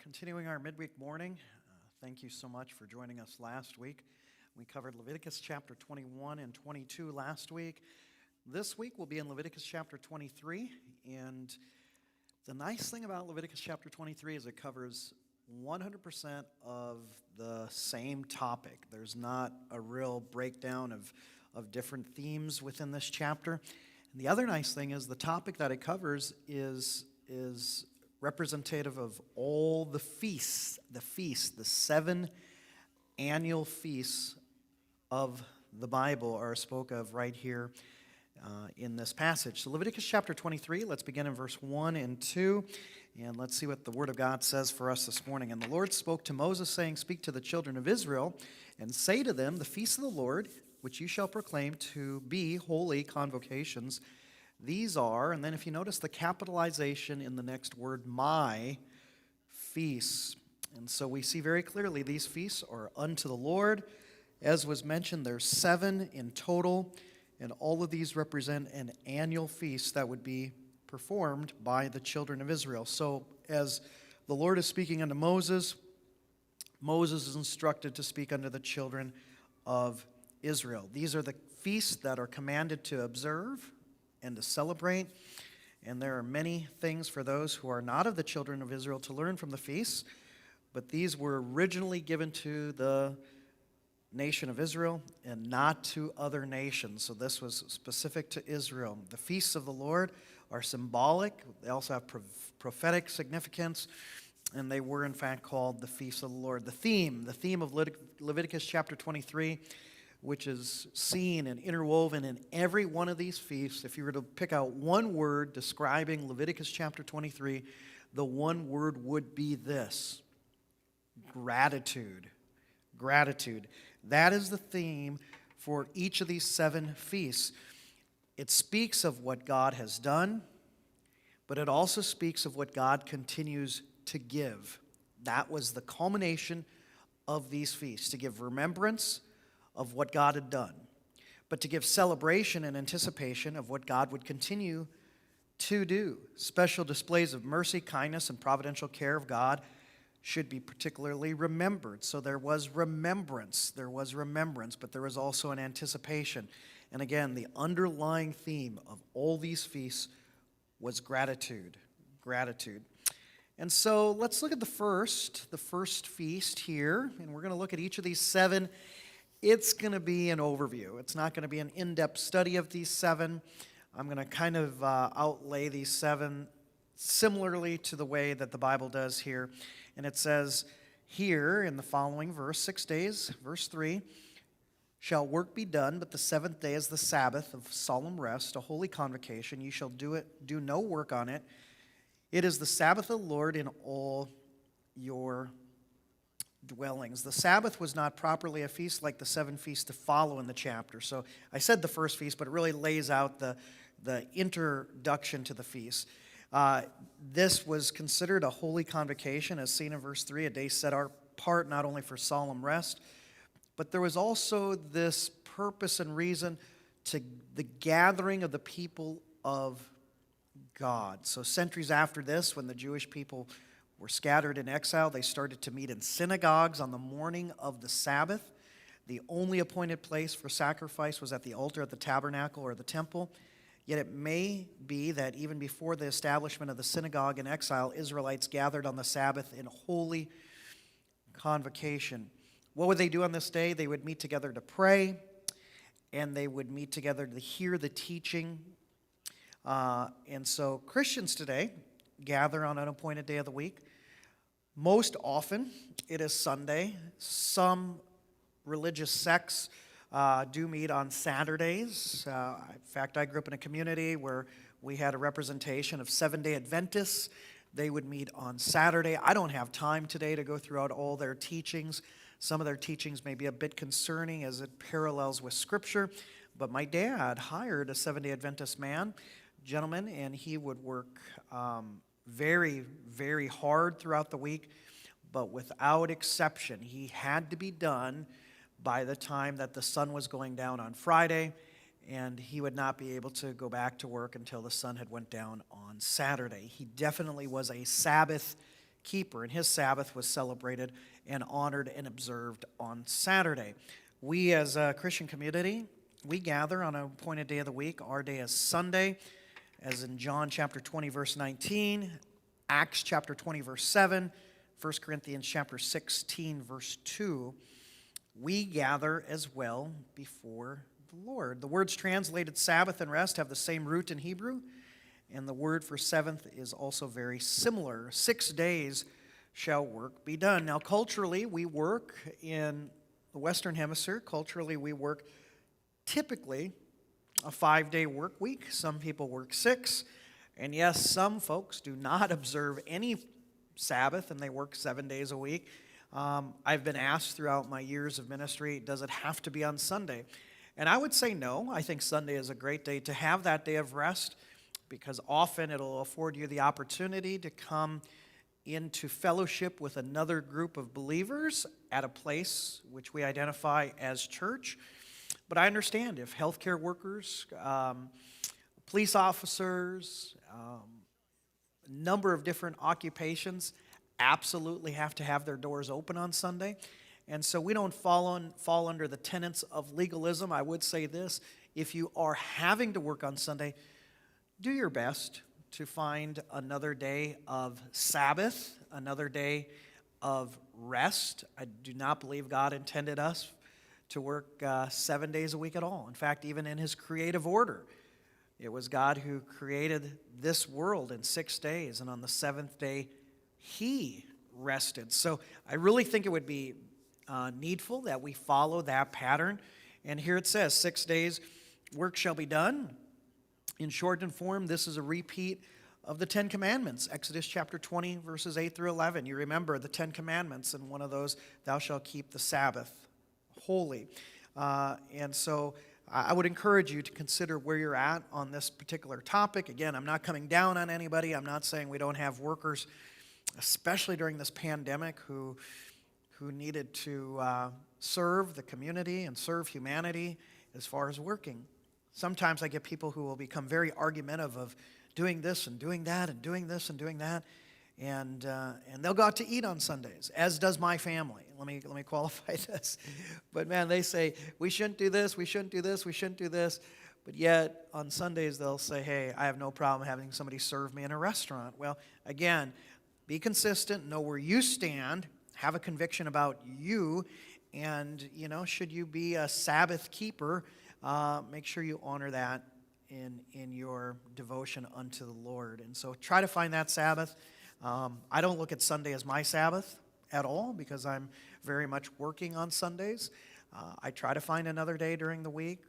continuing our midweek morning. Thank you so much for joining us last week. We covered Leviticus chapter 21 and 22 last week. This week we'll be in Leviticus chapter 23, and the nice thing about Leviticus chapter 23 is it covers 100% of the same topic. There's not a real breakdown of different themes within this chapter. And the other nice thing is the topic that it covers is representative of all the feasts, the 7 annual feasts of the Bible are spoke of right here in this passage. So Leviticus chapter 23, let's begin in verse 1 and 2, and let's see what the Word of God says for us this morning. And the Lord spoke to Moses, saying, "Speak to the children of Israel, and say to them, the feasts of the Lord, which you shall proclaim to be holy convocations, these are," and then if you notice the capitalization in the next word, "my feasts." And so we see very clearly these feasts are unto the Lord. As was mentioned, there's 7 in total, and all of these represent an annual feast that would be performed by the children of Israel. So as the Lord is speaking unto Moses, Moses is instructed to speak unto the children of Israel. These are the feasts that are commanded to observe and to celebrate, and there are many things for those who are not of the children of Israel to learn from the feasts, but these were originally given to the nation of Israel and not to other nations. So this was specific to Israel. The feasts of the Lord are symbolic. They also have prophetic significance, and they were in fact called the feasts of the Lord. The theme of Leviticus chapter 23, which is seen and interwoven in every one of these feasts. If you were to pick out one word describing Leviticus chapter 23, the one word would be this: gratitude. Gratitude. That is the theme for each of these 7 feasts. It speaks of what God has done, but it also speaks of what God continues to give. That was the culmination of these feasts, to give remembrance of what God had done, but to give celebration and anticipation of what God would continue to do. Special displays of mercy, kindness, and providential care of God should be particularly remembered. So there was remembrance, but there was also an anticipation. And again, the underlying theme of all these feasts was gratitude. And so let's look at the first feast here, and we're going to look at each of these 7. It's going to be an overview. It's not going to be an in-depth study of these 7. I'm going to kind of outlay these 7 similarly to the way that the Bible does here. And it says here in the following verse, 6 days, verse 3, shall work be done, but the 7th day is the Sabbath of solemn rest, a holy convocation. You shall do no work on it. It is the Sabbath of the Lord in all your dwellings. The Sabbath was not properly a feast like the 7 feasts to follow in the chapter. So I said the first feast, but it really lays out the introduction to the feast. This was considered a holy convocation, as seen in verse 3, a day set apart not only for solemn rest, but there was also this purpose and reason to the gathering of the people of God. So centuries after this, when the Jewish people were scattered in exile, they started to meet in synagogues on the morning of the Sabbath. The only appointed place for sacrifice was at the altar at the tabernacle or the temple. Yet it may be that even before the establishment of the synagogue in exile, Israelites gathered on the Sabbath in holy convocation. What would they do on this day? They would meet together to pray, and they would meet together to hear the teaching. And so Christians today gather on an appointed day of the week. Most often, it is Sunday. Some religious sects do meet on Saturdays. In fact, I grew up in a community where we had a representation of Seventh-day Adventists. They would meet on Saturday. I don't have time today to go throughout all their teachings. Some of their teachings may be a bit concerning as it parallels with Scripture, but my dad hired a Seventh-day Adventist gentleman, and he would work very, very hard throughout the week, but without exception, he had to be done by the time that the sun was going down on Friday, and he would not be able to go back to work until the sun had went down on Saturday. He definitely was a Sabbath keeper, and his Sabbath was celebrated and honored and observed on Saturday. We as a Christian community, we gather on an appointed day of the week. Our day is Sunday, as in John chapter 20, verse 19, Acts chapter 20, verse 7, 1 Corinthians chapter 16, verse 2. We gather as well before the Lord. The words translated Sabbath and rest have the same root in Hebrew, and the word for seventh is also very similar. 6 days shall work be done. Now, culturally, we work in the Western Hemisphere. Culturally, we work typically a 5-day work week. Some people work 6. And yes, some folks do not observe any Sabbath, and they work 7 days a week. I've been asked throughout my years of ministry, does it have to be on Sunday? And I would say no. I think Sunday is a great day to have that day of rest, because often it'll afford you the opportunity to come into fellowship with another group of believers at a place which we identify as church. But I understand if healthcare workers, police officers, a number of different occupations absolutely have to have their doors open on Sunday. And so we don't fall under the tenets of legalism. I would say this: if you are having to work on Sunday, do your best to find another day of Sabbath, another day of rest. I do not believe God intended us to work 7 days a week at all. In fact, even in his creative order, it was God who created this world in 6 days, and on the seventh day, he rested. So I really think it would be needful that we follow that pattern. And here it says, 6 days work shall be done. In shortened form, this is a repeat of the Ten Commandments, Exodus chapter 20, verses 8 through 11. You remember the Ten Commandments, and one of those, thou shalt keep the Sabbath holy. And so I would encourage you to consider where you're at on this particular topic. Again, I'm not coming down on anybody. I'm not saying we don't have workers, especially during this pandemic, who needed to serve the community and serve humanity as far as working. Sometimes I get people who will become very argumentative of doing this and doing that and doing this and doing that, and they'll go out to eat on Sundays, as does my family. Let me qualify this. But man, they say, we shouldn't do this, we shouldn't do this, we shouldn't do this. But yet, on Sundays, they'll say, hey, I have no problem having somebody serve me in a restaurant. Well, again, be consistent, know where you stand, have a conviction about you, and, should you be a Sabbath keeper, make sure you honor that in your devotion unto the Lord. And so try to find that Sabbath. I don't look at Sunday as my Sabbath at all, because I'm very much working on Sundays. I try to find another day during the week.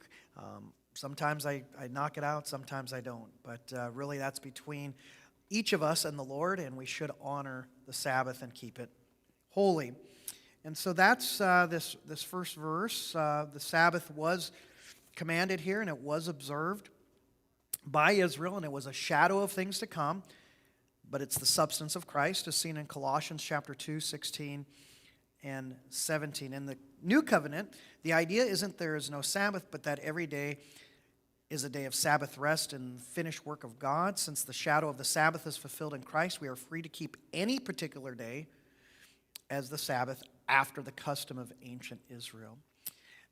Sometimes I knock it out, sometimes I don't. But really that's between each of us and the Lord, and we should honor the Sabbath and keep it holy. And so that's this first verse. The Sabbath was commanded here, and it was observed by Israel, and it was a shadow of things to come, but it's the substance of Christ, as seen in Colossians chapter 2, 16 and 17. In the New Covenant, the idea isn't there is no Sabbath, but that every day is a day of Sabbath rest and finished work of God. Since the shadow of the Sabbath is fulfilled in Christ, we are free to keep any particular day as the Sabbath after the custom of ancient Israel.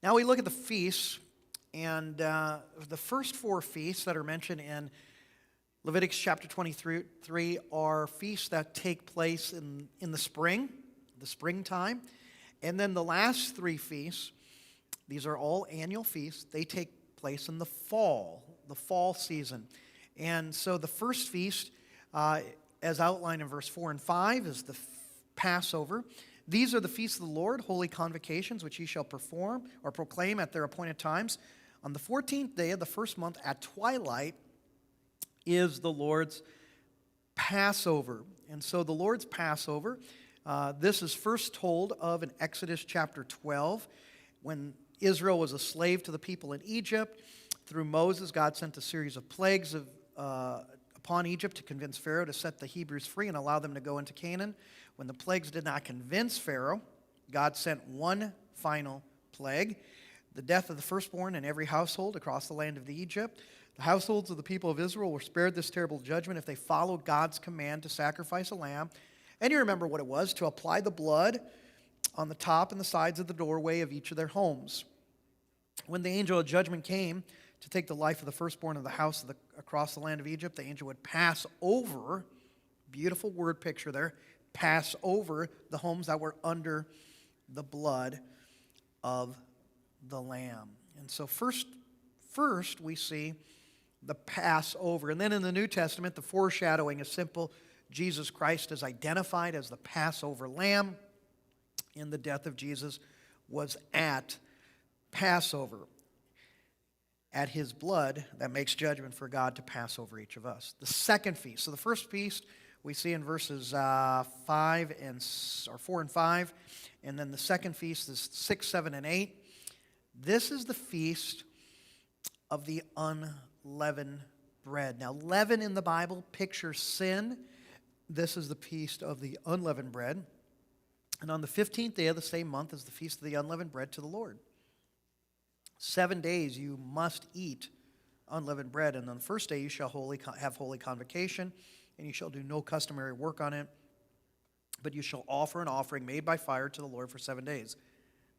Now we look at the feasts, and the first 4 feasts that are mentioned in Leviticus chapter 23 are feasts that take place in the springtime. And then the last 3 feasts, these are all annual feasts, they take place in the fall season. And so the first feast, as outlined in verse 4 and 5, is the Passover. These are the feasts of the Lord, holy convocations, which ye shall perform or proclaim at their appointed times. On the 14th day of the first month at twilight is the Lord's Passover. And so the Lord's Passover, this is first told of in Exodus chapter 12, when Israel was a slave to the people in Egypt. Through Moses, God sent a series of plagues upon Egypt to convince Pharaoh to set the Hebrews free and allow them to go into Canaan. When the plagues did not convince Pharaoh, God sent one final plague, the death of the firstborn in every household across the land of Egypt. The households of the people of Israel were spared this terrible judgment if they followed God's command to sacrifice a lamb And you remember what it was, to apply the blood on the top and the sides of the doorway of each of their homes. When the angel of judgment came to take the life of the firstborn of the house across the land of Egypt, the angel would pass over, beautiful word picture there, pass over the homes that were under the blood of the Lamb. And so first we see the Passover. And then in the New Testament, the foreshadowing is simple. Jesus Christ is identified as the Passover Lamb, and the death of Jesus was at Passover. At his blood, that makes judgment for God to pass over each of us. The second feast. So the first feast we see in verses 4 and 5. And then the second feast is 6, 7, and 8. This is the feast of the unleavened bread. Now, leaven in the Bible pictures sin. This is the feast of the unleavened bread. And on the 15th day of the same month is the feast of the unleavened bread to the Lord. 7 days you must eat unleavened bread, and on the first day you shall have holy convocation, and you shall do no customary work on it, but you shall offer an offering made by fire to the Lord for 7 days.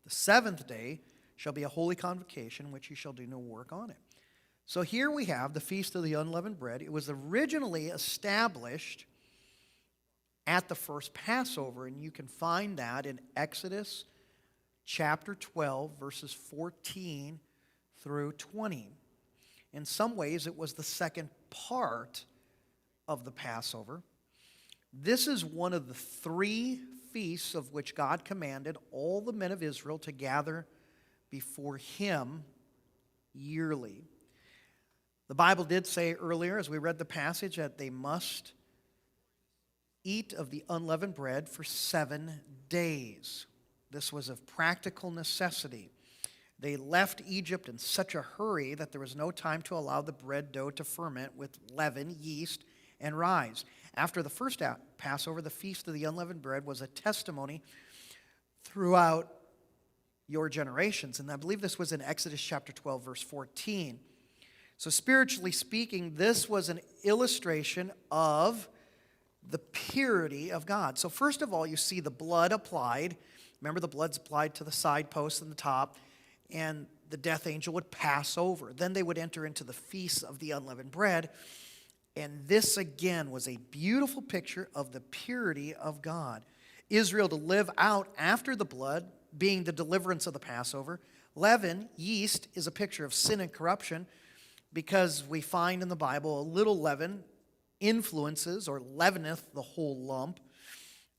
The seventh day shall be a holy convocation, in which you shall do no work on it. So here we have the Feast of the Unleavened Bread. It was originally established at the first Passover, and you can find that in Exodus chapter 12, verses 14 through 20. In some ways, it was the second part of the Passover. This is one of the 3 feasts of which God commanded all the men of Israel to gather before him yearly. The Bible did say earlier, as we read the passage, that they must eat of the unleavened bread for 7 days. This was of practical necessity. They left Egypt in such a hurry that there was no time to allow the bread dough to ferment with leaven, yeast, and rise. After the first Passover, the Feast of the Unleavened Bread was a testimony throughout your generations. And I believe this was in Exodus chapter 12, verse 14. So spiritually speaking, this was an illustration of the purity of God. So first of all, you see the blood applied. Remember, the blood's applied to the side posts and the top, and the death angel would pass over. Then they would enter into the Feast of the Unleavened Bread, and this again was a beautiful picture of the purity of God. Israel to live out after the blood, being the deliverance of the Passover. Leaven, yeast, is a picture of sin and corruption, because we find in the Bible a little leaven influences or leaveneth the whole lump,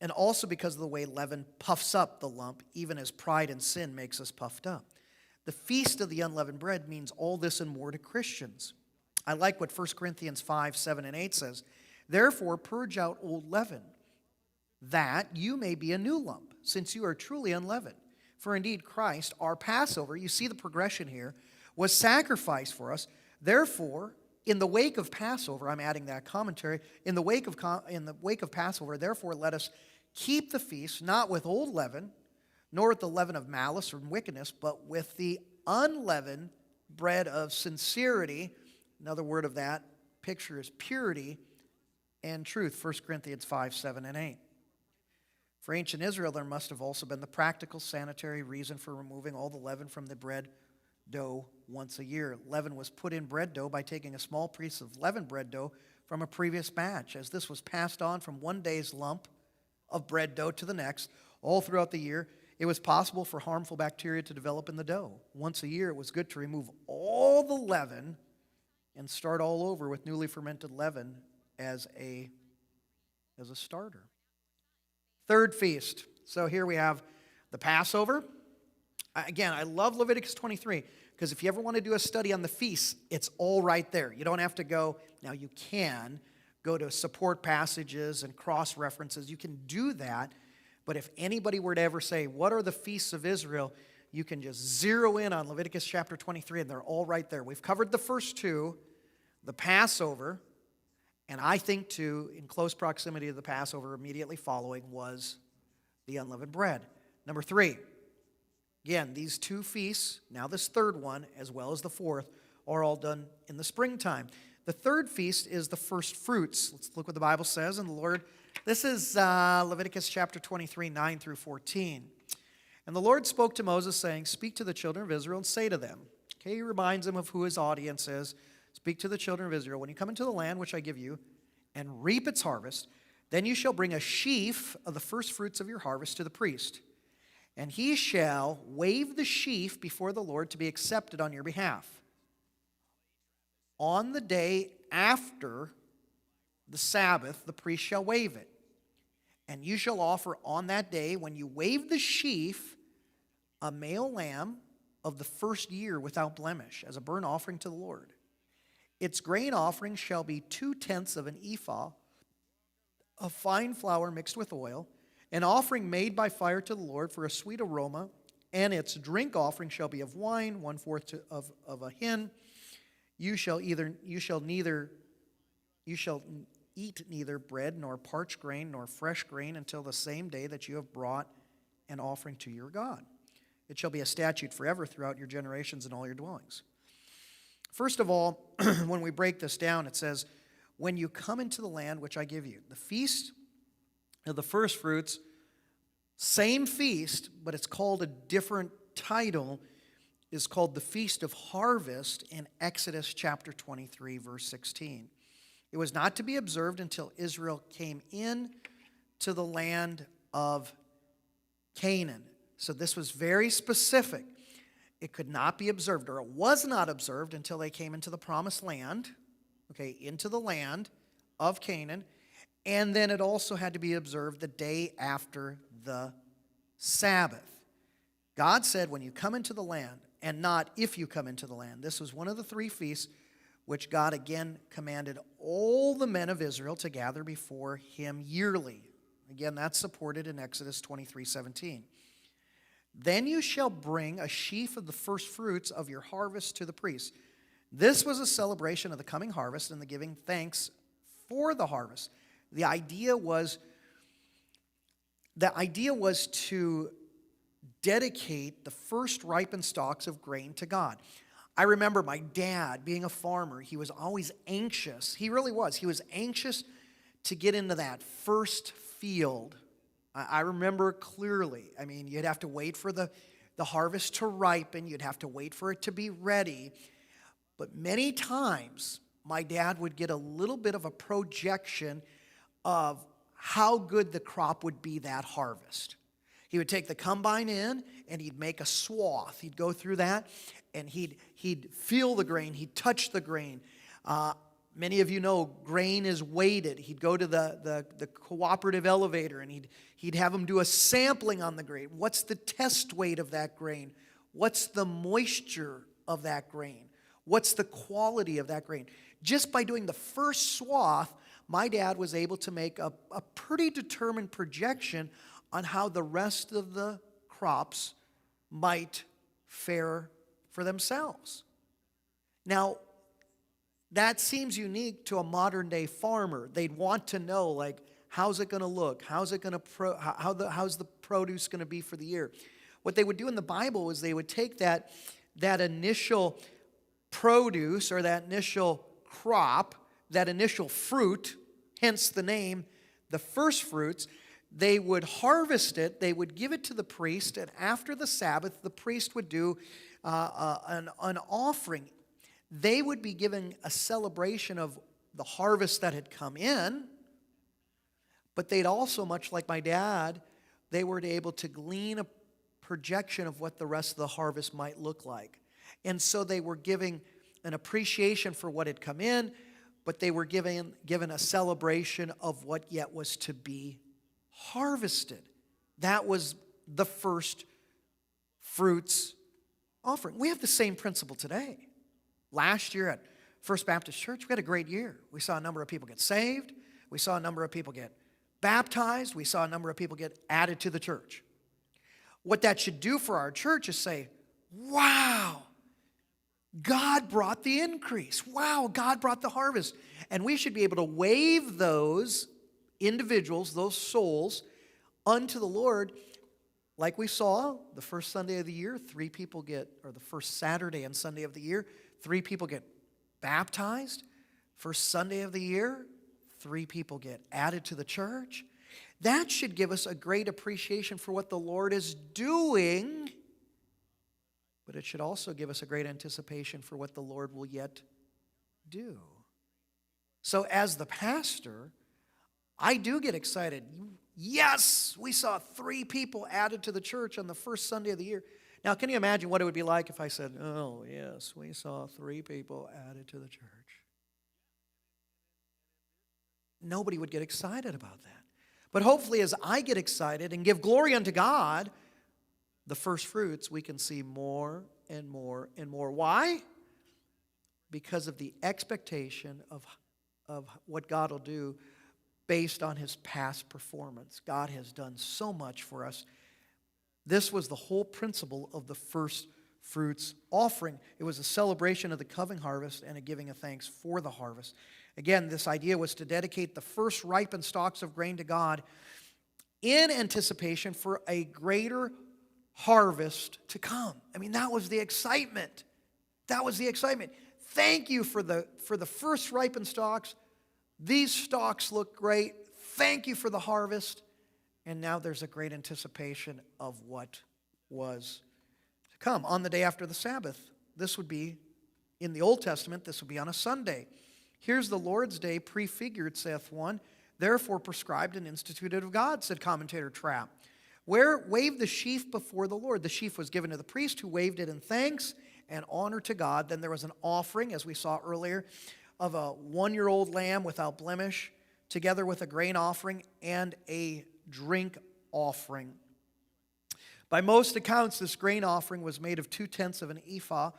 and also because of the way leaven puffs up the lump, even as pride and sin makes us puffed up. The Feast of the Unleavened Bread means all this and more to Christians. I like what 1 Corinthians 5, 7, and 8 says. Therefore, purge out old leaven, that you may be a new lump, since you are truly unleavened. For indeed Christ, our Passover, you see the progression here, was sacrificed for us. Therefore, in the wake of Passover, I'm adding that commentary, in the wake of Passover, therefore let us keep the feast, not with old leaven, nor with the leaven of malice or wickedness, but with the unleavened bread of sincerity. Another word of that picture is purity and truth, 1 Corinthians 5, 7, and 8. For ancient Israel, there must have also been the practical, sanitary reason for removing all the leaven from the bread dough once a year. Leaven was put in bread dough by taking a small piece of leavened bread dough from a previous batch. As this was passed on from one day's lump of bread dough to the next, all throughout the year, it was possible for harmful bacteria to develop in the dough. Once a year, it was good to remove all the leaven and start all over with newly fermented leaven as a starter. Third feast. So here we have the Passover. Again, I love Leviticus 23, because if you ever want to do a study on the feasts, it's all right there. You don't have to go. Now, you can go to support passages and cross-references. You can do that. But if anybody were to ever say, what are the feasts of Israel, you can just zero in on Leviticus chapter 23, and they're all right there. We've covered the first 2, the Passover, and I think, too, in close proximity to the Passover immediately following was the unleavened bread. Number 3. Again, these 2 feasts, now this third one, as well as the fourth, are all done in the springtime. The third feast is the first fruits. Let's look what the Bible says. And the Lord This is Leviticus chapter 23, 9 through 14. And the Lord spoke to Moses, saying, speak to the children of Israel and say to them. Okay, he reminds them of who his audience is. Speak to the children of Israel. When you come into the land which I give you, and reap its harvest, then you shall bring a sheaf of the first fruits of your harvest to the priest. And he shall wave the sheaf before the Lord to be accepted on your behalf. On the day after the Sabbath, the priest shall wave it. And you shall offer on that day, when you wave the sheaf, a male lamb of the first year without blemish, as a burnt offering to the Lord. Its grain offering shall be 2/10 of an ephah of fine flour mixed with oil, an offering made by fire to the Lord for a sweet aroma, and its drink offering shall be of wine, 1/4 of a hin. You shall eat neither bread nor parched grain nor fresh grain until the same day that you have brought an offering to your God. It shall be a statute forever throughout your generations and all your dwellings. First of all, when we break this down, it says, when you come into the land which I give you. The feast of the first fruits, same feast, but it's called a different title, is called the Feast of Harvest in Exodus chapter 23, verse 16. It was not to be observed until Israel came in to the land of Canaan. So this was very specific. It could not be observed, or it was not observed until they came into the promised land, okay, into the land of Canaan. And then it also had to be observed the day after the Sabbath. God said, when you come into the land, and not if you come into the land. This was one of the three feasts which God again commanded all the men of Israel to gather before him yearly. Again, that's supported in Exodus 23:17. Then you shall bring a sheaf of the first fruits of your harvest to the priest. This was a celebration of the coming harvest and the giving thanks for the harvest. The idea was to dedicate the first ripened stalks of grain to God. I remember my dad, being a farmer, he was always anxious. He really was. He was anxious to get into that first field. I remember clearly. I mean, you'd have to wait for the harvest to ripen. You'd have to wait for it to be ready. But many times, my dad would get a little bit of a projection of how good the crop would be that harvest. He would take the combine in, and he'd make a swath. He'd go through that, and he'd feel the grain. He'd touch the grain. Many of you know grain is weighted. He'd go to the cooperative elevator, and he'd have them do a sampling on the grain. What's the test weight of that grain? What's the moisture of that grain? What's the quality of that grain? Just by doing the first swath, my dad was able to make a pretty determined projection on how the rest of the crops might fare for themselves. Now, that seems unique to a modern day farmer. They'd want to know, like, how's it going to look? How's the produce going to be for the year? What they would do in the Bible is they would take that initial produce or that initial crop, that initial fruit, hence the name, the first fruits. They would harvest it, they would give it to the priest, and after the Sabbath, the priest would do an offering. They would be giving a celebration of the harvest that had come in, but they'd also, much like my dad, they were able to glean a projection of what the rest of the harvest might look like. And so they were giving an appreciation for what had come in, but they were given a celebration of what yet was to be harvested. That was the first fruits offering. We have the same principle today. Last year at First Baptist Church, we had a great year. We saw a number of people get saved. We saw a number of people get baptized. We saw a number of people get added to the church. What that should do for our church is say, wow, God brought the increase. Wow, God brought the harvest. And we should be able to wave those individuals, those souls, unto the Lord. Like we saw the first Sunday of the year, the first Saturday and Sunday of the year, 3 people get baptized. First Sunday of the year, 3 people get added to the church. That should give us a great appreciation for what the Lord is doing, but it should also give us a great anticipation for what the Lord will yet do. So as the pastor, I do get excited. Yes, we saw 3 people added to the church on the first Sunday of the year. Now, can you imagine what it would be like if I said, oh, yes, we saw 3 people added to the church? Nobody would get excited about that. But hopefully as I get excited and give glory unto God, the first fruits, we can see more and more and more. Why? Because of the expectation of what God will do based on his past performance. God has done so much for us. This was the whole principle of the first fruits offering. It was a celebration of the coming harvest and a giving of thanks for the harvest. Again, this idea was to dedicate the first ripened stalks of grain to God in anticipation for a greater harvest to come. I mean, that was the excitement. That was the excitement. Thank you for the first ripened stalks. These stalks look great. Thank you for the harvest. And now there's a great anticipation of what was to come. On the day after the Sabbath, this would be, in the Old Testament, this would be on a Sunday. Here's the Lord's day prefigured, saith one, therefore prescribed and instituted of God, said commentator Trapp. Where waved the sheaf before the Lord. The sheaf was given to the priest who waved it in thanks and honor to God. Then there was an offering, as we saw earlier, of a 1-year-old lamb without blemish, together with a grain offering and a drink offering. By most accounts, this grain offering was made of 2/10 of an ephah,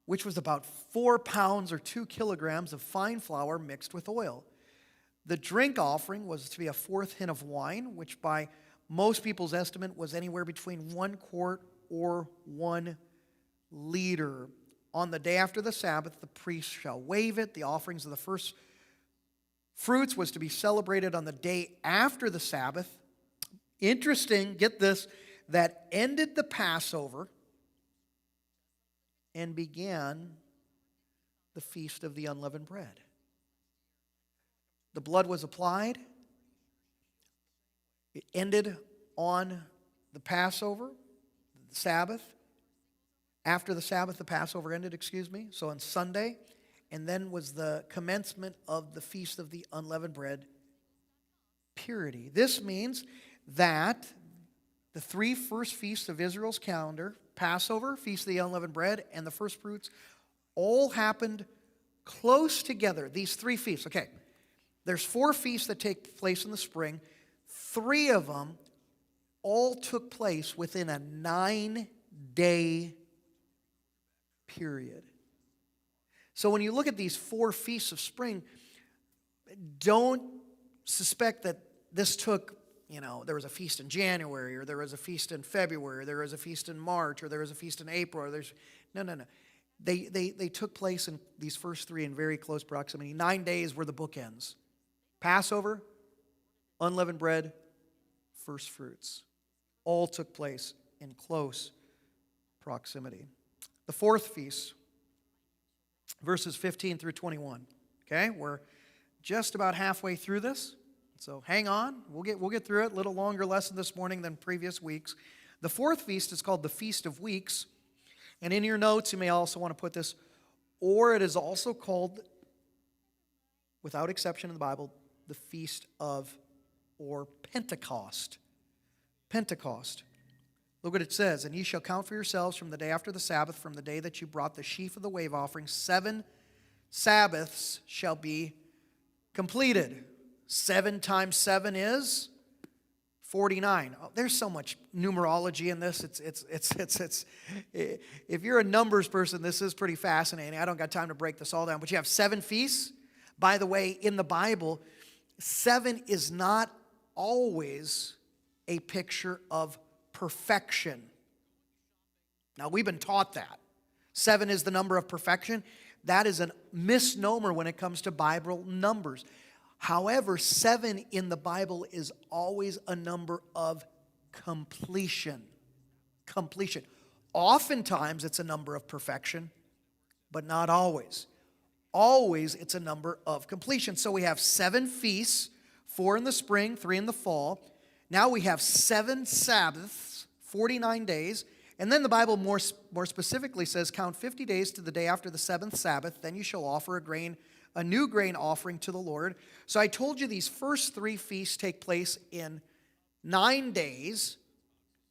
which was about 4 pounds or 2 kilograms of fine flour mixed with oil. The drink offering was to be a 1/4 hin of wine, which by most people's estimate was anywhere between 1 quart or 1 liter. On the day after the Sabbath, the priest shall wave it. The offerings of the first fruits was to be celebrated on the day after the Sabbath. Interesting, get this, that ended the Passover and began the Feast of the Unleavened Bread. The blood was applied. It ended on the Passover, the Sabbath. After the Sabbath, the Passover ended, so on Sunday. And then was the commencement of the Feast of the Unleavened Bread, purity. This means that the 3 first feasts of Israel's calendar, Passover, Feast of the Unleavened Bread, and the first fruits, all happened close together. These 3 feasts. Okay, there's 4 feasts that take place in the spring. 3 of them all took place within a 9-day period. So when you look at these 4 feasts of spring, don't suspect that this took, there was a feast in January, or there was a feast in February, or there was a feast in March, or there was a feast in April, or no. They took place in these first 3 in very close proximity. 9 days were the bookends. Passover, unleavened bread, first fruits. All took place in close proximity. The 4th feast, verses 15 through 21. Okay, we're just about halfway through this, so hang on. We'll get through it. A little longer lesson this morning than previous weeks. The 4th feast is called the Feast of Weeks, and in your notes you may also want to put this, or it is also called, without exception in the Bible, the Feast of or Pentecost. Pentecost. Look what it says. And ye shall count for yourselves from the day after the Sabbath, from the day that you brought the sheaf of the wave offering, 7 Sabbaths shall be completed. 7 times 7 is 49. Oh, there's so much numerology in this. It's if you're a numbers person, this is pretty fascinating. I don't got time to break this all down. But you have 7 feasts. By the way, in the Bible, 7 is not always a picture of perfection. Now, we've been taught that. 7 is the number of perfection. That is a misnomer when it comes to Bible numbers. However, 7 in the Bible is always a number of completion. Completion. Oftentimes, it's a number of perfection, but not always. always it's a number of completion. So we have 7 feasts, 4 in the spring, 3 in the fall. Now we have 7 Sabbaths, 49 days. And then the Bible more specifically says, count 50 days to the day after the 7th Sabbath. Then you shall offer a new grain offering to the Lord. So I told you these first 3 feasts take place in 9 days.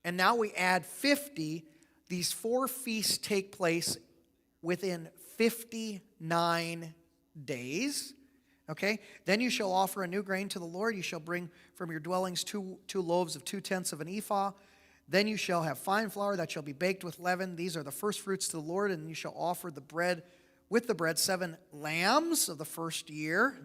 And now we add 50. These 4 feasts take place within 59 days. Okay? Then you shall offer a new grain to the Lord. You shall bring from your dwellings two loaves of 2/10 of an ephah. Then you shall have fine flour that shall be baked with leaven. These are the first fruits to the Lord. And you shall offer the bread with the bread 7 lambs of the first year.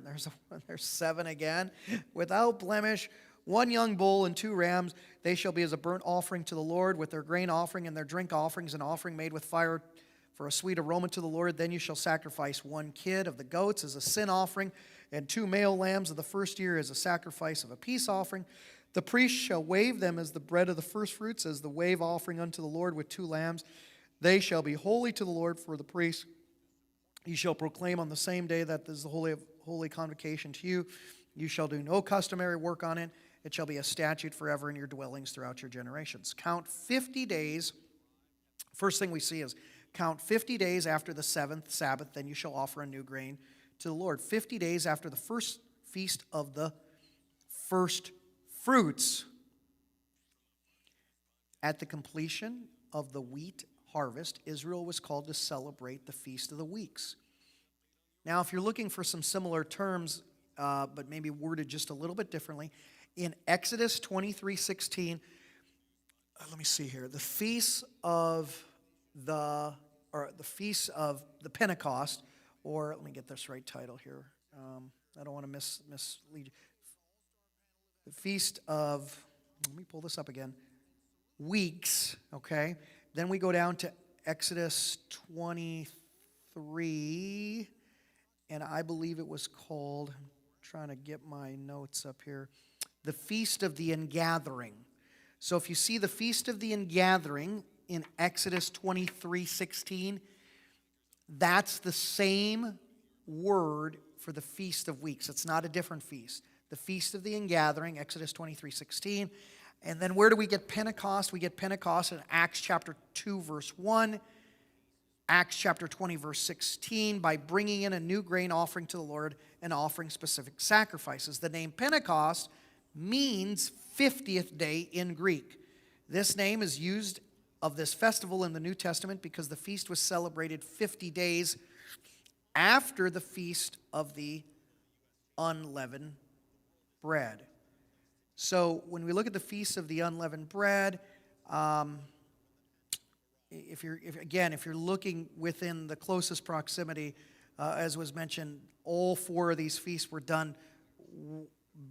There's 7 again. Without blemish, 1 young bull and 2 rams. They shall be as a burnt offering to the Lord, with their grain offering and their drink offerings, an offering made with fire for a sweet aroma to the Lord. Then you shall sacrifice 1 kid of the goats as a sin offering, and 2 male lambs of the first year as a sacrifice of a peace offering. The priest shall wave them as the bread of the first fruits, as the wave offering unto the Lord with 2 lambs. They shall be holy to the Lord for the priest. You shall proclaim on the same day that this is the holy convocation to you. You shall do no customary work on it. It shall be a statute forever in your dwellings throughout your generations. Count 50 days. First thing we see is count 50 days after the 7th Sabbath, then you shall offer a new grain to the Lord. 50 days after the first feast of the first fruits. At the completion of the wheat harvest, Israel was called to celebrate the Feast of the Weeks. Now, if you're looking for some similar terms, but maybe worded just a little bit differently, in Exodus 23:16, let me see here, the feast of the Pentecost, or let me get this right title here. I don't want to mislead you. The Feast of, let me pull this up again, Weeks, okay? Then we go down to Exodus 23, and I believe it was called, I'm trying to get my notes up here, the Feast of the Ingathering. So if you see the Feast of the Ingathering in Exodus 23:16, that's the same word for the Feast of Weeks. It's not a different feast. The Feast of the Ingathering, Exodus 23:16. And then where do we get Pentecost? We get Pentecost in Acts chapter 2, verse 1. Acts chapter 20, verse 16, by bringing in a new grain offering to the Lord and offering specific sacrifices. The name Pentecost means 50th day in Greek. This name is used of this festival in the New Testament because the feast was celebrated 50 days after the Feast of the Unleavened Bread. So when we look at the Feast of the Unleavened Bread, if you're looking within the closest proximity, as was mentioned, all 4 of these feasts were done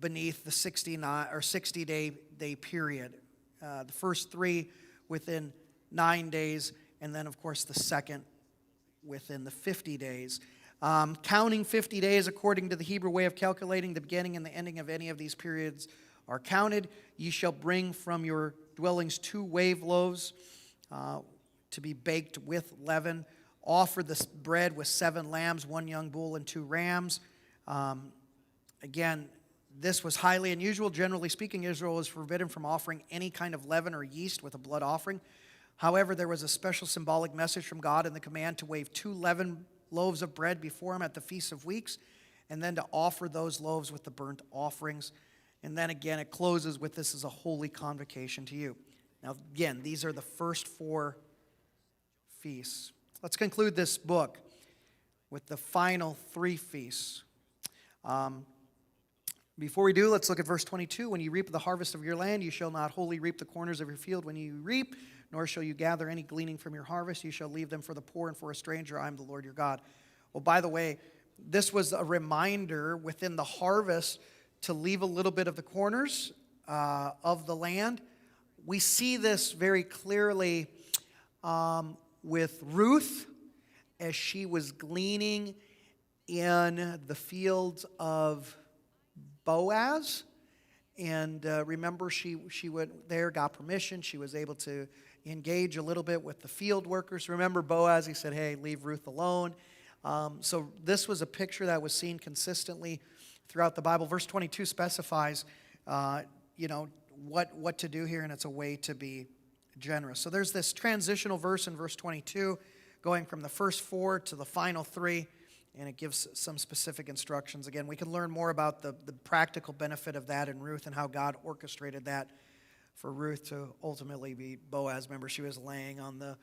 beneath the 60-day period. The first 3 within 9 days, and then of course the second within the 50 days. Counting 50 days according to the Hebrew way of calculating, the beginning and the ending of any of these periods are counted. Ye shall bring from your dwellings 2 wave loaves to be baked with leaven. Offer this bread with 7 lambs, 1 young bull, and 2 rams. Again, this was highly unusual. Generally speaking, Israel was forbidden from offering any kind of leaven or yeast with a blood offering. However, there was a special symbolic message from God in the command to wave 2 leavened loaves of bread before him at the Feast of Weeks, and then to offer those loaves with the burnt offerings. And then again, it closes with, this is a holy convocation to you. Now again, these are the first 4 feasts. Let's conclude this book with the final 3 feasts. Before we do, let's look at verse 22. When you reap the harvest of your land, you shall not wholly reap the corners of your field when you reap, nor shall you gather any gleaning from your harvest. You shall leave them for the poor and for a stranger. I am the Lord your God. Well, by the way, this was a reminder within the harvest to leave a little bit of the corners of the land. We see this very clearly with Ruth as she was gleaning in the fields of Boaz. And remember, she went there, got permission. She was able to engage a little bit with the field workers. Remember Boaz, he said, hey, leave Ruth alone. So this was a picture that was seen consistently throughout the Bible. Verse 22 specifies, what to do here, and it's a way to be generous. So there's this transitional verse in verse 22, going from the first 4 to the final 3, and it gives some specific instructions. Again, we can learn more about the practical benefit of that in Ruth and how God orchestrated that for Ruth to ultimately be Boaz. Remember, she was laying on the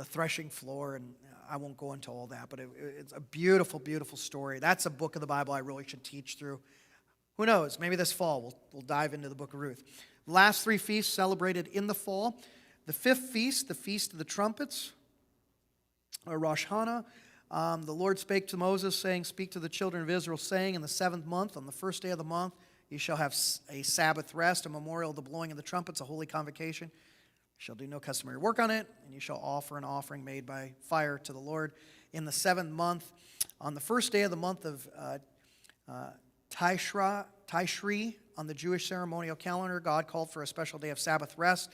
threshing floor, and I won't go into all that, but it's a beautiful, beautiful story. That's a book of the Bible I really should teach through. Who knows? Maybe this fall we'll dive into the book of Ruth. The last 3 feasts celebrated in the fall. The 5th feast, the Feast of the Trumpets, or Rosh Hashanah. The Lord spake to Moses, saying, Speak to the children of Israel, saying, In the 7th month, on the first day of the month, you shall have a Sabbath rest, a memorial of the blowing of the trumpets, a holy convocation. You shall do no customary work on it, and you shall offer an offering made by fire to the Lord. In the 7th month, on the first day of the month of Tishri, on the Jewish ceremonial calendar, God called for a special day of Sabbath rest.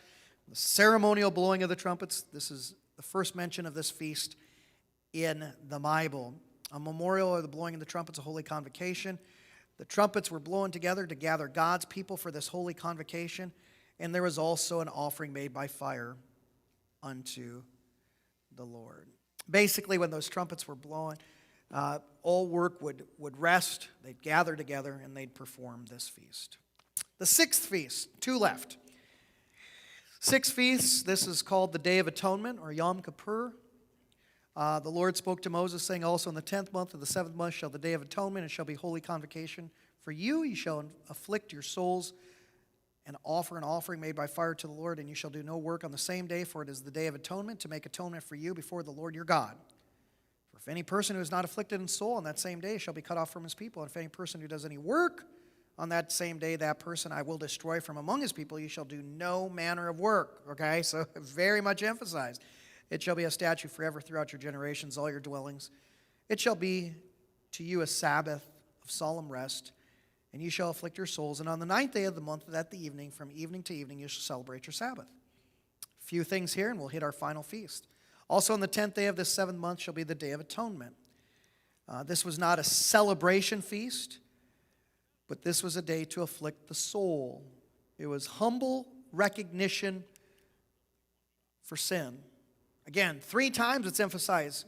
The ceremonial blowing of the trumpets, this is the first mention of this feast in the Bible. A memorial of the blowing of the trumpets, a holy convocation. The trumpets were blown together to gather God's people for this holy convocation. And there was also an offering made by fire unto the Lord. Basically, when those trumpets were blown, all work would rest. They'd gather together and they'd perform this feast. The 6th feast, 2 left. 6th feast, this is called the Day of Atonement, or Yom Kippur. The Lord spoke to Moses, saying, Also in the 10th month of the 7th month shall the Day of Atonement, and shall be holy convocation for you. You shall afflict your souls and offer an offering made by fire to the Lord, and you shall do no work on the same day, for it is the Day of Atonement, to make atonement for you before the Lord your God. For if any person who is not afflicted in soul on that same day shall be cut off from his people, and if any person who does any work on that same day, that person I will destroy from among his people. You shall do no manner of work. Okay, so very much emphasized. It shall be a statute forever throughout your generations, all your dwellings. It shall be to you a Sabbath of solemn rest, and you shall afflict your souls. And on the 9th day of the month, at the evening, from evening to evening, you shall celebrate your Sabbath. A few things here, and we'll hit our final feast. Also on the 10th day of this 7th month shall be the Day of Atonement. This was not a celebration feast, but this was a day to afflict the soul. It was humble recognition for sin. Again, 3 times it's emphasized.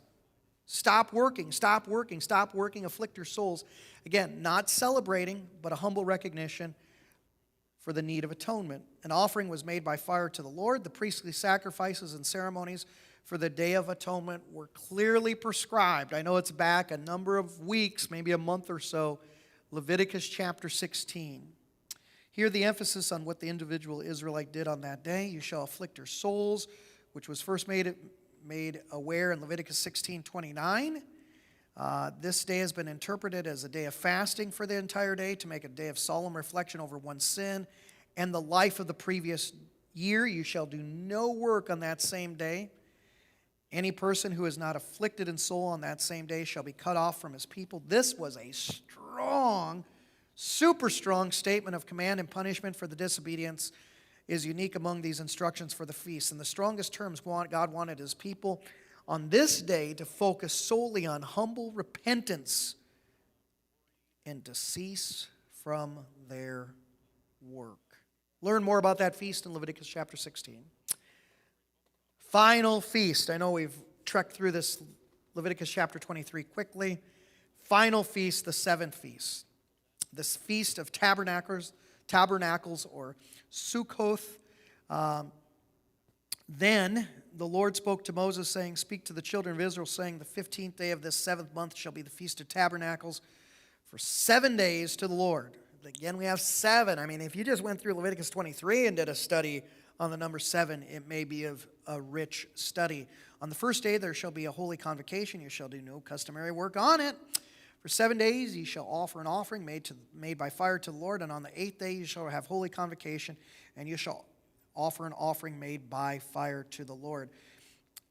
Stop working, stop working, stop working, afflict your souls. Again, not celebrating, but a humble recognition for the need of atonement. An offering was made by fire to the Lord. The priestly sacrifices and ceremonies for the Day of Atonement were clearly prescribed. I know it's back a number of weeks, maybe a month or so. Leviticus Chapter 16. Here the emphasis on what the individual Israelite did on that day. You shall afflict your souls, which was first made aware in Leviticus 16:29. This day has been interpreted as a day of fasting for the entire day, to make a day of solemn reflection over one's sin and the life of the previous year. You shall do no work on that same day. Any person who is not afflicted in soul on that same day shall be cut off from his people. This was a strong, super strong statement of command and punishment for the disobedience. Is unique among these instructions for the feast. In the strongest terms, God wanted his people on this day to focus solely on humble repentance and to cease from their work. Learn more about that feast in Leviticus chapter 16. Final feast. I know we've trekked through this Leviticus chapter 23 quickly. Final feast, the 7th feast. This Feast of Tabernacles or Sukkoth. Then the Lord spoke to Moses, saying, Speak to the children of Israel, saying, The 15th day of this 7th month shall be the Feast of Tabernacles for 7 days to the Lord. Again, we have 7. I mean, if you just went through Leviticus 23 and did a study on the number 7, it may be of a rich study. On the first day there shall be a holy convocation. You shall do no customary work on it. For 7 days ye shall offer an offering made by fire to the Lord, and on the 8th day you shall have holy convocation, and you shall offer an offering made by fire to the Lord.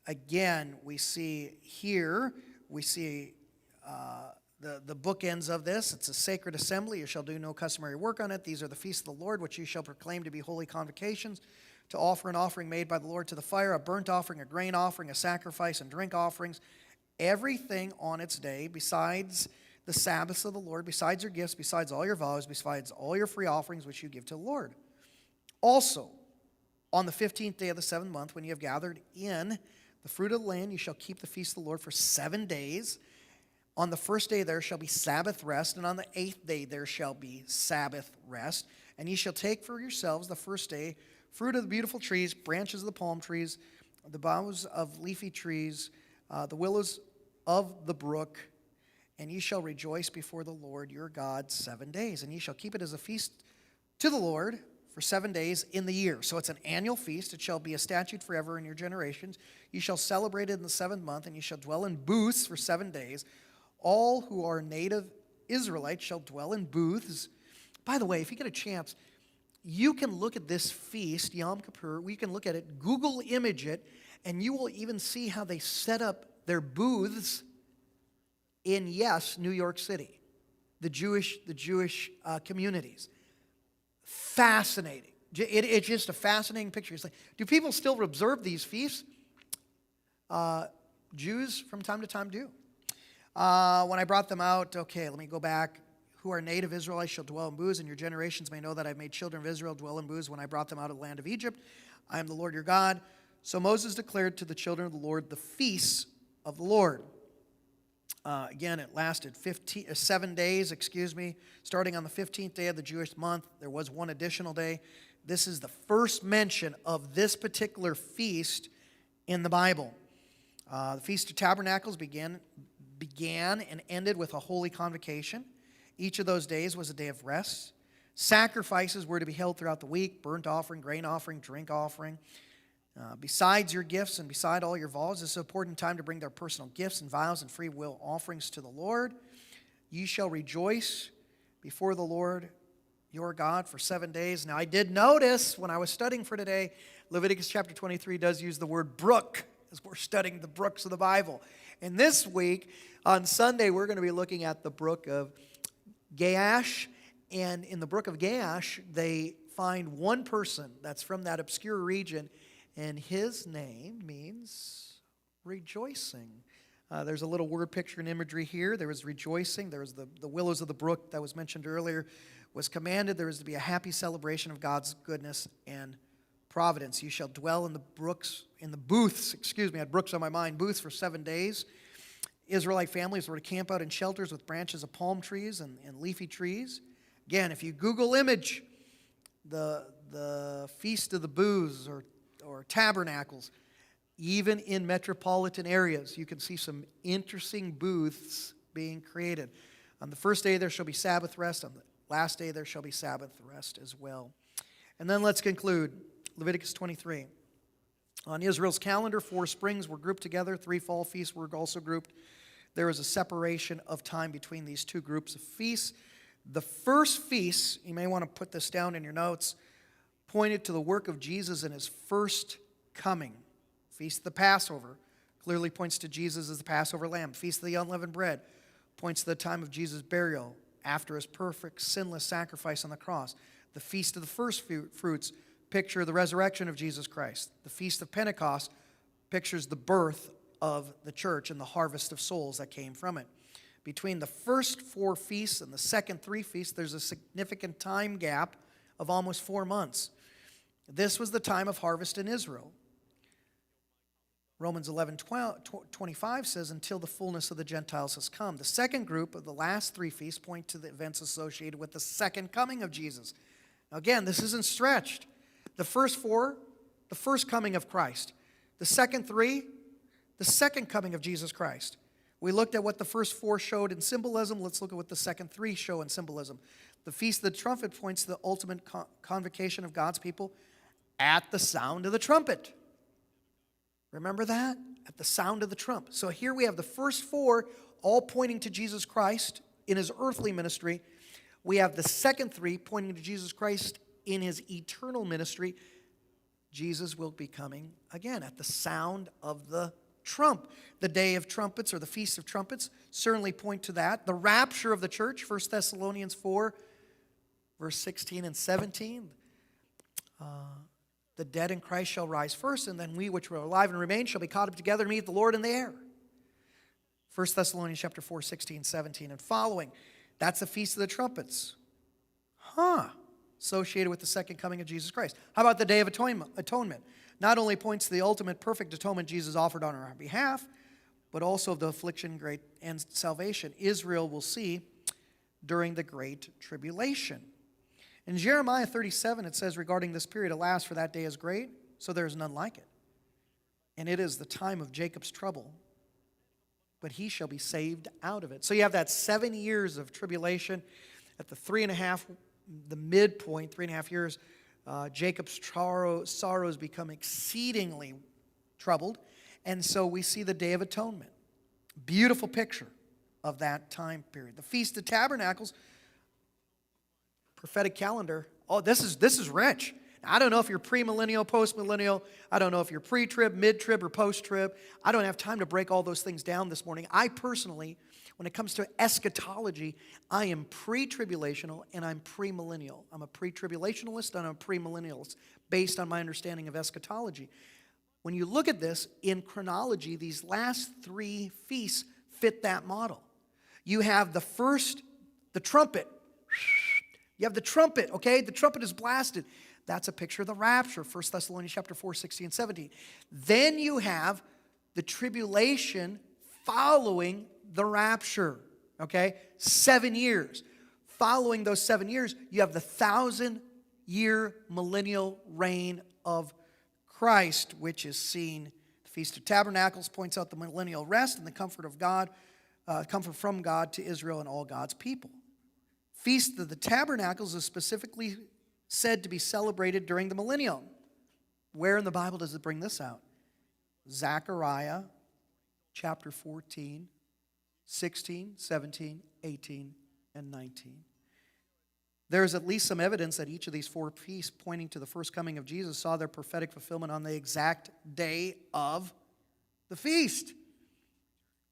Again, we see here, the bookends of this. It's a sacred assembly. You shall do no customary work on it. These are the feasts of the Lord, which you shall proclaim to be holy convocations, to offer an offering made by the Lord to the fire, a burnt offering, a grain offering, a sacrifice, and drink offerings. everything on its day, besides the Sabbaths of the Lord, besides your gifts, besides all your vows, besides all your free offerings which you give to the Lord. Also, on the 15th day of the seventh month, when you have gathered in the fruit of the land, you shall keep the feast of the Lord for 7 days. On the first day there shall be Sabbath rest, and on the 8th day there shall be Sabbath rest. And ye shall take for yourselves the first day fruit of the beautiful trees, branches of the palm trees, the boughs of leafy trees, the willows of the brook, and ye shall rejoice before the Lord your God 7 days. And ye shall keep it as a feast to the Lord for 7 days in the year. So it's an annual feast. It shall be a statute forever in your generations. You shall celebrate it in the seventh month, and you shall dwell in booths for 7 days. All who are native Israelites shall dwell in booths. By the way, if you get a chance, you can look at this feast, Yom Kippur. We can look at it, Google image it, and you will even see how they set up their booths in, yes, New York City, the Jewish communities. Fascinating. It's just a fascinating picture. It's like, do people still observe these feasts? Jews from time to time do. When I brought them out, okay, let me go back. Who are native Israelites shall dwell in booths, and your generations may know that I've made children of Israel dwell in booths when I brought them out of the land of Egypt. I am the Lord your God. So Moses declared to the children of the Lord the feasts of the Lord. Again, it lasted 7 days, starting on the 15th day of the Jewish month. There was one additional day. This is the first mention of this particular feast in the Bible. The Feast of Tabernacles began and ended with a holy convocation. Each of those days was a day of rest. Sacrifices were to be held throughout the week: burnt offering, grain offering, drink offering. Besides your gifts and beside all your vows, this is an important time to bring their personal gifts and vows and free will offerings to the Lord. Ye shall rejoice before the Lord your God for 7 days. Now, I did notice when I was studying for today, Leviticus chapter 23 does use the word brook as we're studying the brooks of the Bible. And this week, on Sunday, we're going to be looking at the brook of Gaash. And in the brook of Gaash, they find one person that's from that obscure region, and his name means rejoicing. There's a little word picture and imagery here. There was rejoicing. There was the willows of the brook that was mentioned earlier was commanded. There was to be a happy celebration of God's goodness and providence. You shall dwell in the booths, I had brooks on my mind, booths for 7 days. Israelite families were to camp out in shelters with branches of palm trees and leafy trees. Again, if you Google image the Feast of the Booths or Tabernacles, even in metropolitan areas, you can see some interesting booths being created. On the first day there shall be Sabbath rest. On the last day there shall be Sabbath rest as well. And then let's conclude. Leviticus 23. On Israel's calendar, 4 springs were grouped together. 3 fall feasts were also grouped. There is a separation of time between these 2 groups of feasts. The first feast, you may want to put this down in your notes, pointed to the work of Jesus in his first coming. Feast of the Passover clearly points to Jesus as the Passover lamb. Feast of the Unleavened Bread points to the time of Jesus' burial after his perfect, sinless sacrifice on the cross. The Feast of the First Fruits picture the resurrection of Jesus Christ. The Feast of Pentecost pictures the birth of the church and the harvest of souls that came from it. Between the first 4 feasts and the second 3 feasts, there's a significant time gap of almost 4 months. This was the time of harvest in Israel. Romans 11:25 says, until the fullness of the Gentiles has come. The second group of the last 3 feasts point to the events associated with the second coming of Jesus. Now again, this isn't stretched. The first 4, the first coming of Christ. The second 3, the second coming of Jesus Christ. We looked at what the first 4 showed in symbolism. Let's look at what the second 3 show in symbolism. The Feast of the Trumpet points to the ultimate convocation of God's people at the sound of the trumpet. Remember that? At the sound of the trump. So here we have the first 4 all pointing to Jesus Christ in his earthly ministry. We have the second 3 pointing to Jesus Christ in his eternal ministry. Jesus will be coming again at the sound of the trump. The Day of Trumpets or the Feast of Trumpets certainly point to that. The rapture of the church, 1 Thessalonians 4, verse 16 and 17. The dead in Christ shall rise first, and then we which were alive and remain shall be caught up together to meet the Lord in the air. 1 Thessalonians chapter 4, 16, 17, and following. That's the Feast of the Trumpets. Associated with the second coming of Jesus Christ. How about the Day of Atonement? Not only points to the ultimate perfect atonement Jesus offered on our behalf, but also of the affliction, great, and salvation Israel will see during the Great Tribulation. In Jeremiah 37, it says regarding this period, alas, for that day is great, so there is none like it. And it is the time of Jacob's trouble, but he shall be saved out of it. So you have that 7 years of tribulation. At the 3.5, the midpoint, 3.5 years, Jacob's sorrows become exceedingly troubled. And so we see the Day of Atonement. Beautiful picture of that time period. The Feast of Tabernacles, prophetic calendar. Oh, this is rich. I don't know if you're premillennial, postmillennial. I don't know if you're pre-trib, mid-trib, or post-trib. I don't have time to break all those things down this morning. I personally, when it comes to eschatology, I am pre-tribulational and I'm premillennial. I'm a pre-tribulationalist and I'm a premillennialist based on my understanding of eschatology. When you look at this in chronology, these last three feasts fit that model. You have the first, the trumpet. You have the trumpet, okay? The trumpet is blasted. That's a picture of the rapture, 1 Thessalonians chapter 4, 16, and 17. Then you have the tribulation following the rapture, okay? 7 years. Following those 7 years, you have the 1,000-year millennial reign of Christ, which is seen. The Feast of Tabernacles points out the millennial rest and the comfort of God, comfort from God to Israel and all God's people. Feast of the Tabernacles is specifically said to be celebrated during the millennium. Where in the Bible does it bring this out? Zechariah chapter 14, 16, 17, 18, and 19. There is at least some evidence that each of these four feasts pointing to the first coming of Jesus saw their prophetic fulfillment on the exact day of the feast.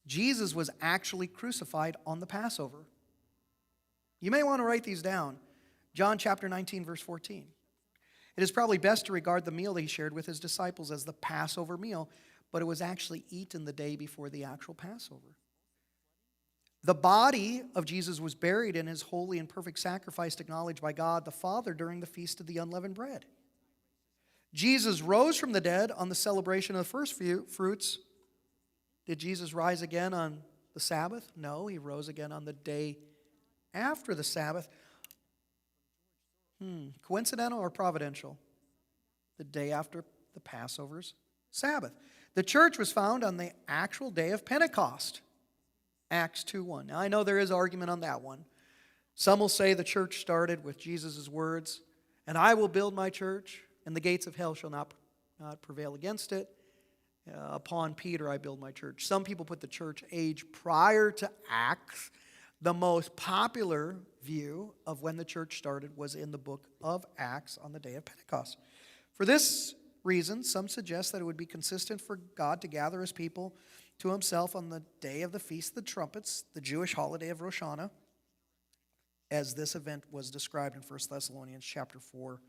Jesus was actually crucified on the Passover. You may want to write these down. John chapter 19, verse 14. It is probably best to regard the meal that he shared with his disciples as the Passover meal, but it was actually eaten the day before the actual Passover. The body of Jesus was buried in his holy and perfect sacrifice acknowledged by God the Father during the Feast of the Unleavened Bread. Jesus rose from the dead on the celebration of the first fruits. Did Jesus rise again on the Sabbath? No, he rose again on the day after the Sabbath. Coincidental or providential? The day after the Passover's Sabbath. The church was found on the actual day of Pentecost. Acts 2:1. Now I know there is argument on that one. Some will say the church started with Jesus' words, and I will build my church, and the gates of hell shall not prevail against it. Upon Peter I build my church. Some people put the church age prior to Acts. The most popular view of when the church started was in the book of Acts on the day of Pentecost. For this reason, some suggest that it would be consistent for God to gather his people to himself on the day of the Feast of the Trumpets, the Jewish holiday of Rosh Hashanah, as this event was described in 1 Thessalonians chapter 4,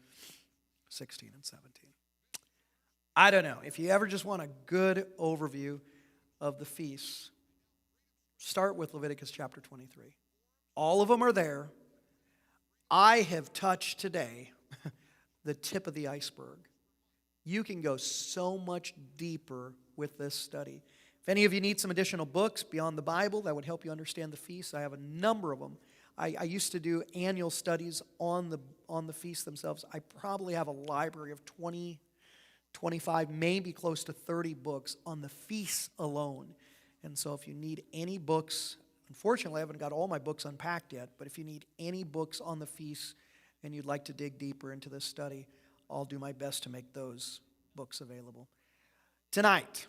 16 and 17. I don't know. If you ever just want a good overview of the feasts, start with Leviticus chapter 23. All of them are there. I have touched today the tip of the iceberg. You can go so much deeper with this study. If any of you need some additional books beyond the Bible that would help you understand the feasts, I have a number of them. I used to do annual studies on the feasts themselves. I probably have a library of 20, 25, maybe close to 30 books on the feasts alone. And so if you need any books, unfortunately I haven't got all my books unpacked yet, but if you need any books on the feasts and you'd like to dig deeper into this study, I'll do my best to make those books available. Tonight,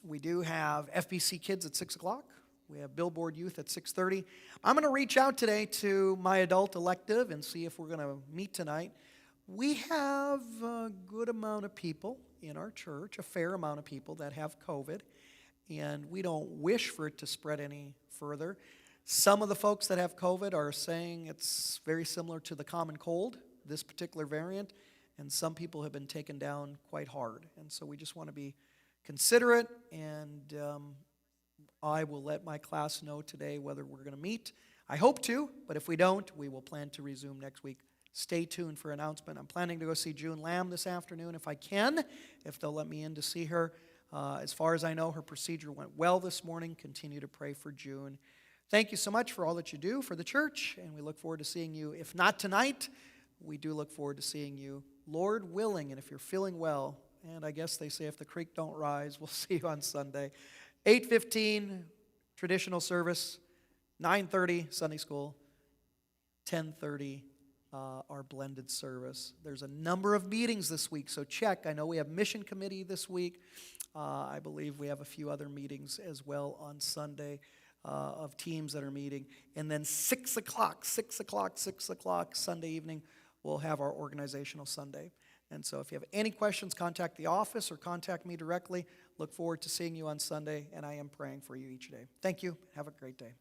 we do have FBC Kids at 6 o'clock. We have Billboard Youth at 6:30. I'm going to reach out today to my adult elective and see if we're going to meet tonight. We have a good amount of people in our church, a fair amount of people that have COVID, and we don't wish for it to spread any further. Some of the folks that have COVID are saying it's very similar to the common cold, this particular variant, and some people have been taken down quite hard. And so we just want to be considerate, and I will let my class know today whether we're going to meet. I hope to, but if we don't, we will plan to resume next week. Stay tuned for announcement. I'm planning to go see June Lamb this afternoon if I can, if they'll let me in to see her. As far as I know, her procedure went well this morning. Continue to pray for June. Thank you so much for all that you do for the church, and we look forward to seeing you. If not tonight, we do look forward to seeing you, Lord willing, and if you're feeling well, and I guess they say if the creek don't rise, we'll see you on Sunday. 8:15, traditional service. 9:30, Sunday school. 10:30, our blended service. There's a number of meetings this week, so check. I know we have mission committee this week. I believe we have a few other meetings as well on Sunday of teams that are meeting. And then 6 o'clock, Sunday evening, we'll have our organizational Sunday. And so if you have any questions, contact the office or contact me directly. Look forward to seeing you on Sunday, and I am praying for you each day. Thank you. Have a great day.